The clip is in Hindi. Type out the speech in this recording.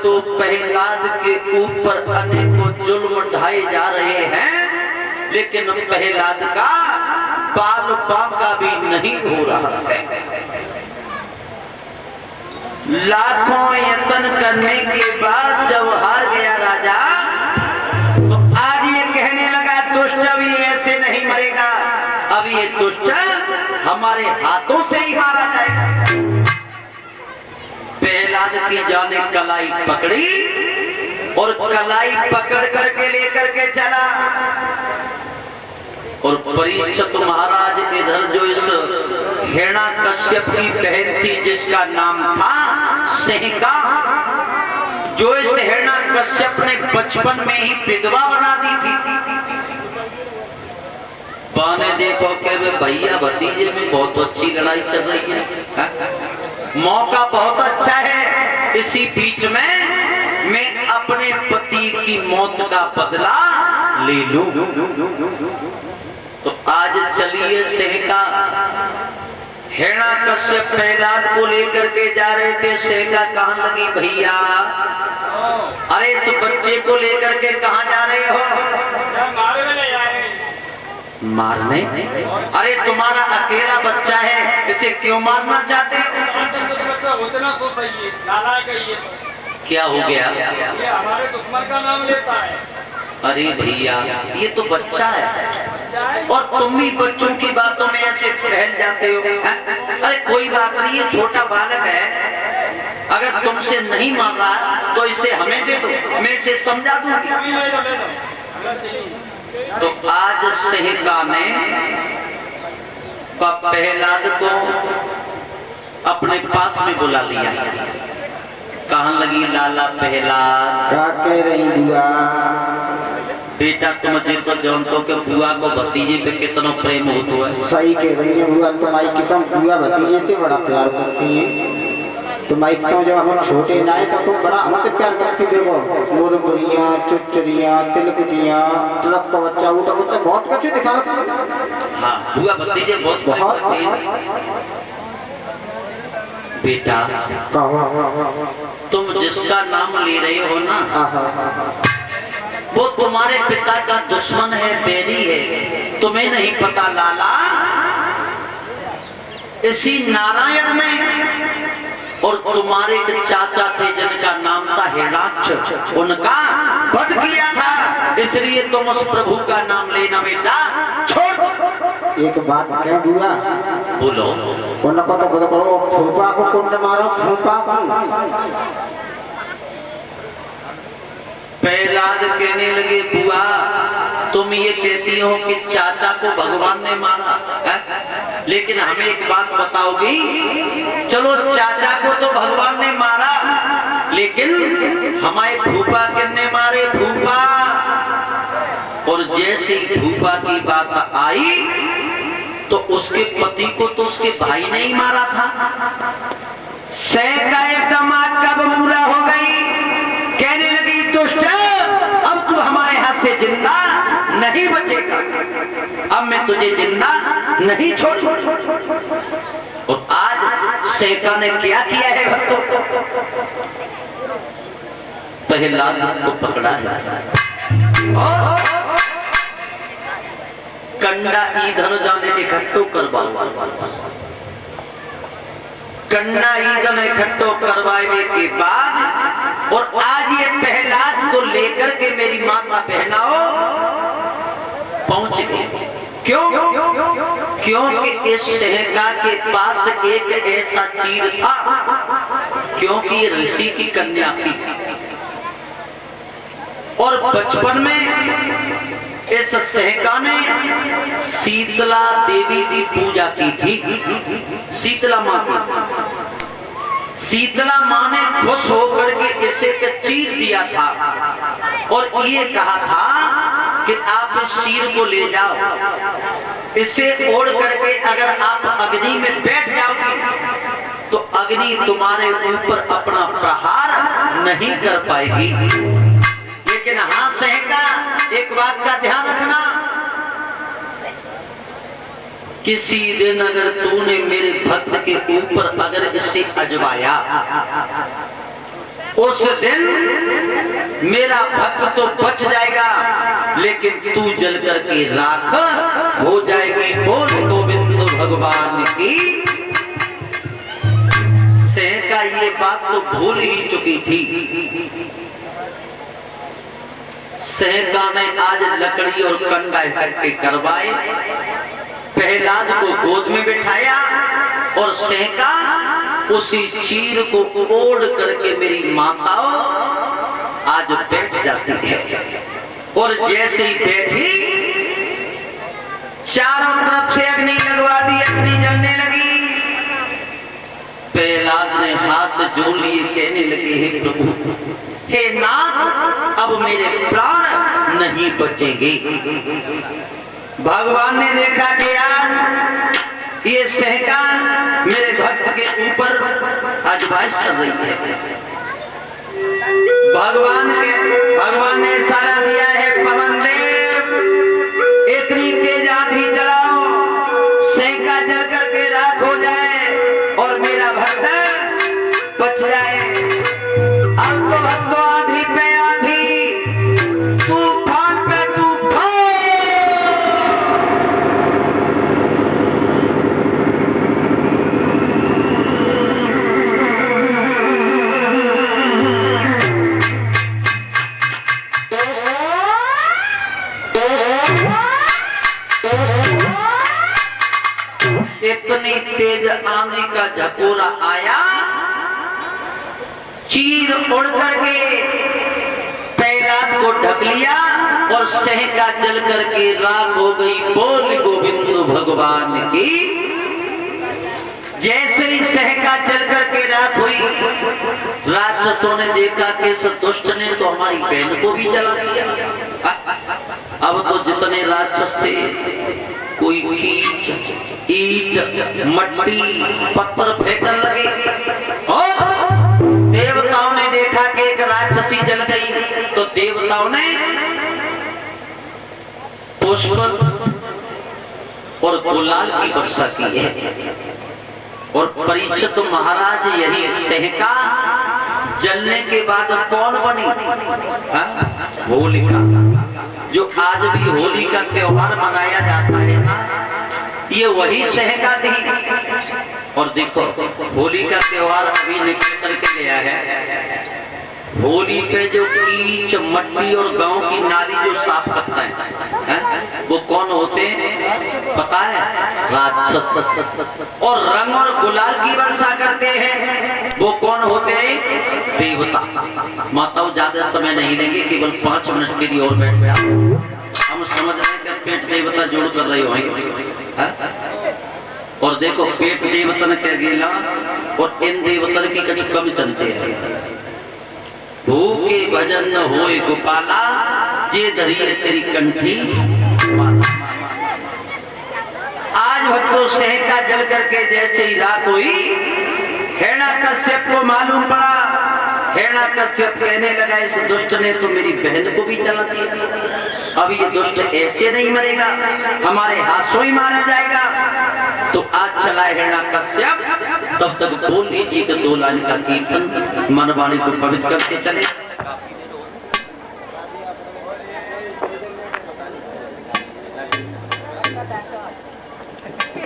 परंतु प्रहलाद के ऊपर अनेकों जुल्म ढाए जा रहे हैं, लेकिन प्रहलाद का बाल बांका भी नहीं हो रहा है। लाखों यत्न करने के बाद जब हार गया राजा, तो आज ये कहने लगा दुष्ट अभी ऐसे नहीं मरेगा, अब ये दुष्ट हमारे हाथों से ही मारा जाएगा। प्रहलाद की जाने कलाई पकड़ी और कलाई पकड़ करके लेकर के चला। और परीक्षित महाराज इधर जो इस हिरण्याकश्यप की बहन थी जिसका नाम था सेहिका, जो इस हिरण्याकश्यप ने बचपन में ही विधवा बना दी थी, बाने देखो के भैया भतीजे में बहुत अच्छी लड़ाई चल रही है, मौका बहुत अच्छा है, इसी बीच में मैं अपने पति की मौत का बदला ले लूं। तो आज चलिए सेहिका, हिरण्याकश्यप प्रहलाद को लेकर के जा रहे थे। सेहिका कहने लगी भैया, अरे इस बच्चे को लेकर के कहां जा रहे हो? मारने? अरे तुम्हारा अकेला बच्चा है, इसे क्यों मारना चाहते हो? क्या हो गया? ये हमारे दुश्मन का नाम लेता है। अरे भैया ये तो बच्चा है और तुम भी बच्चों की बातों में ऐसे बहल जाते हो। अरे कोई बात नहीं, ये छोटा बालक है, अगर तुमसे नहीं मान रहा तो इसे हमें दे दो, मैं इसे समझा दूंगी। तो आज सेहिका ने प्रहलाद को अपने पास में बुला लिया। कहने लगी लाला प्रहलाद, क्या कह रही बुआ? बेटा तुम जी तो जानते के बुआ को भतीजे पे कितना प्रेम होता है। सही कह रही है बुआ, तुम्हारी किस्म बुआ भतीजे से बड़ा प्यार करती है। तुम्हारी किस्म जब हम छोटे ना तो तुम बड़ा हमसे प्यार करती। देखो मुरमुरियाँ, चुचरियाँ, तिलकुटियाँ, ट्रक का बच्चा, ऊँट बच्चा, बहुत कुछ दिखा। हाँ बुआ भतीजे बहुत बेटा, तुम जिसका नाम ले रहे हो ना, वो तुम्हारे पिता का दुश्मन है, बैरी है। तुम्हें नहीं पता लाला, इसी नारायण ने और तुम्हारे चाचा थे जिनका नाम था हिरण्याक्ष, उनका वध किया था, इसलिए तुम उस प्रभु का नाम लेना बेटा छोड़ दो। एक बात क्या बुआ? बोलो। उनको तो करो फूफा को कुंड मारो, फूफा को। प्रहलाद कहने लगे बुआ तुम ये कहती हो कि चाचा को भगवान ने मारा है? लेकिन हमें एक बात बताओगी? चलो चाचा को तो भगवान ने मारा, लेकिन हमारे फूफा किसने मारे? फूफा। और जैसे फूफा की बात आई तो उसके पति को तो उसके भाई ने ही मारा था। सेहिका एकदम कब बुरा हो गई, कहने लगी दुष्ट, अब तू हमारे हाथ से जिंदा नहीं बचेगा, अब मैं तुझे जिंदा नहीं छोड़ूंगा। और आज सेहिका ने क्या किया है भक्तों? प्रहलाद को पकड़ा है और कंडा ईंधन जाने इकट्ठो करवाओ। कंडा ईंधन इकट्ठो करवाने के बाद और आज ये प्रहलाद को लेकर के मेरी माता बहनाओ पहुंच गए। क्यों? क्योंकि इस सेहिका के पास एक ऐसा चीर था, क्योंकि ये ऋषि की कन्या थी और बचपन में इस सेहिका ने शीतला देवी की पूजा की थी, शीतला माँ की। शीतला माँ ने खुश होकर के इसे चीर दिया था और ये कहा था कि आप इस चीर को ले जाओ, इसे ओढ़ करके अगर आप अग्नि में बैठ जाओगे तो अग्नि तुम्हारे ऊपर अपना प्रहार नहीं कर पाएगी। लेकिन हाँ सेहिका, एक बात का ध्यान रखना, किसी दिन अगर तूने मेरे भक्त के ऊपर अगर इसे अजवाया, उस दिन मेरा भक्त तो बच जाएगा, लेकिन तू जल करके राख हो जाएगी। बोल गोविंद भगवान की। सहका ये बात तो भूल ही चुकी थी। सहका ने आज लकड़ी और कंडा इकट्ठे करवाए, प्रहलाद को गोद में बिठाया और सहका उसी चीर को ओढ़ करके मेरी माता आज बैठ जाती है। और जैसे ही बैठी, चारों तरफ से अग्नि लगवा दी, अग्नि जलने लगी। प्रहलाद ने हाथ जोड़ लिए, कहने लगे, हे प्रभु, हे नाथ, अब मेरे प्राण नहीं बचेंगे। भगवान ने देखा कि यार ये सहका मेरे भक्त के ऊपर अजवाइश कर रही है। भगवान ने इशारा दिया है, पवन देव इतनी तेज आंधी चलाओ, सहका जल करके राख हो जाए और मेरा भक्त बच जाए। अब तो भक्तों आंधी पे आंधी, तूफान पे तूफान। इतनी तेज आंधी का झकोरा आया, चीर उड़ करके प्रहलाद को ढक लिया और सहका जल करके राख हो गई। बोल गोविंद भगवान की। जैसे ही सहका जल करके राख हुई, राक्षसों ने देखा कि इस दुष्ट ने तो हमारी बहन को भी जला दिया। अब तो जितने राक्षस थे, कोई कीच, ईट, मट्टी, पत्थर फेंकने लगे। और देवताओं ने देखा कि एक राक्षसी जल गई, तो देवताओं ने पुष्प और गुलाल की वर्षा की है। और परीक्षित महाराज यही सहका जलने के बाद कौन बनी? होलिका। जो आज भी होली का त्योहार मनाया जाता है ना, ये वही सहका थी। और देखो, होली का त्योहार अभी निकल करके गया है। होली पे जो कीच, मट्टी और गांव की नाली जो साफ करता है, वो कौन होते हैं पता है? राक्षस। और रंग और गुलाल की वर्षा करते हैं, वो कौन होते हैं? देवता। माताओं ज्यादा समय नहीं लेंगे, केवल 5 मिनट के लिए और बैठ गया। हम समझ रहे हैं कि पेट देवता जोड़ कर रहे होंगे। और देखो, पेट देवतन के गेला और इन देवतन की कुछ कम चलते हैं। भूखे भजन न होए गोपाला, जे धरिए तेरी कंठी। आज भक्तों सहका जल करके जैसे ही रात हुई, हिरण्याकश्यप को मालूम पड़ा। हिरण्याकश्यप कहने लगा, इस दुष्ट ने तो मेरी बहन को भी जला दिया। अब ये दुष्ट ऐसे नहीं मरेगा, हमारे हाथों ही मारा जाएगा। तो आज चला हिरण्याकश्यप, तब तक बोल लीजिए कि 2 लाइन का कीर्तन मनवाणी को पवित्र करके चले।